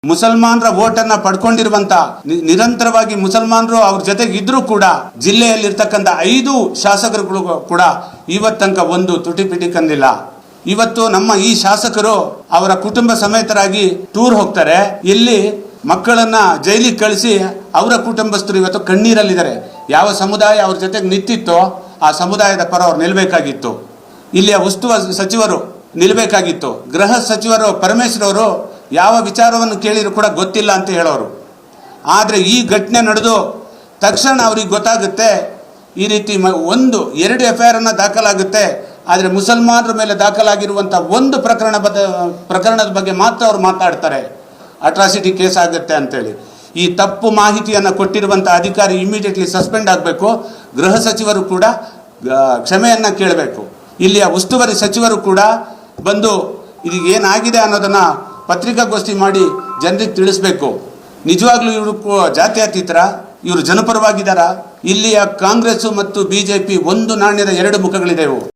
ಮುಸಲ್ಮಾನರ ವೋಟನ್ನ ಪಡ್ಕೊಂಡಿರುವಂತ ನಿರಂತರವಾಗಿ ಮುಸಲ್ಮಾನರು ಅವ್ರ ಜೊತೆಗೆ ಇದ್ರೂ ಕೂಡ ಜಿಲ್ಲೆಯಲ್ಲಿರ್ತಕ್ಕಂಥ 5 ಶಾಸಕರುಗಳು ಕೂಡ ಇವತ್ತಂಕ ಒಂದು ತುಟಿಪಿಟಿ ಕಂದಿಲ್ಲ. ಇವತ್ತು ನಮ್ಮ ಈ ಶಾಸಕರು ಅವರ ಕುಟುಂಬ ಸಮೇತರಾಗಿ ಟೂರ್ ಹೋಗ್ತಾರೆ. ಇಲ್ಲಿ ಮಕ್ಕಳನ್ನ ಜೈಲಿಗೆ ಕಳಿಸಿ ಅವರ ಕುಟುಂಬಸ್ಥರು ಇವತ್ತು ಕಣ್ಣೀರಲ್ಲಿದ್ದಾರೆ. ಯಾವ ಸಮುದಾಯ ಅವ್ರ ಜೊತೆಗೆ ನಿಂತಿತ್ತೋ ಆ ಸಮುದಾಯದ ಪರ ಅವ್ರು ನಿಲ್ಬೇಕಾಗಿತ್ತು. ಇಲ್ಲಿಯ ಉಸ್ತುವಾರಿ ಸಚಿವರು ನಿಲ್ಬೇಕಾಗಿತ್ತು. ಗೃಹ ಸಚಿವರು ಪರಮೇಶ್ವರ್ ಅವರು ಯಾವ ವಿಚಾರವನ್ನು ಕೇಳಿದ್ರು ಕೂಡ ಗೊತ್ತಿಲ್ಲ ಅಂತ ಹೇಳೋರು. ಆದರೆ ಈ ಘಟನೆ ನಡೆದು ತಕ್ಷಣ ಅವ್ರಿಗೆ ಗೊತ್ತಾಗುತ್ತೆ. ಈ ರೀತಿ 1-2 FIR ದಾಖಲಾಗುತ್ತೆ. ಆದರೆ ಮುಸಲ್ಮಾನರ ಮೇಲೆ ದಾಖಲಾಗಿರುವಂಥ ಒಂದು ಪ್ರಕರಣದ ಬಗ್ಗೆ ಮಾತ್ರ ಅವ್ರು ಮಾತಾಡ್ತಾರೆ, ಅಟ್ರಾಸಿಟಿ ಕೇಸ್ ಆಗುತ್ತೆ ಅಂತೇಳಿ. ಈ ತಪ್ಪು ಮಾಹಿತಿಯನ್ನು ಕೊಟ್ಟಿರುವಂಥ ಅಧಿಕಾರಿ ಇಮಿಡಿಯೇಟ್ಲಿ ಸಸ್ಪೆಂಡ್ ಆಗಬೇಕು. ಗೃಹ ಸಚಿವರು ಕೂಡ ಕ್ಷಮೆಯನ್ನು ಕೇಳಬೇಕು. ಇಲ್ಲಿಯ ಉಸ್ತುವಾರಿ ಸಚಿವರು ಕೂಡ ಬಂದು ಇದು ಏನಾಗಿದೆ ಅನ್ನೋದನ್ನು ಪತ್ರಿಕಾಗೋಷ್ಠಿ ಮಾಡಿ ಜನರಿಗೆ ತಿಳಿಸ್ಬೇಕು. ನಿಜವಾಗ್ಲೂ ಇವರು ಜಾತ್ಯತೀತರ, ಇವರು ಜನಪರವಾಗಿದ್ದಾರಾ? ಇಲ್ಲಿಯ ಕಾಂಗ್ರೆಸ್ ಮತ್ತು BJP ಒಂದು ನಾಣ್ಯದ 2 ಮುಖಗಳಿದೆ.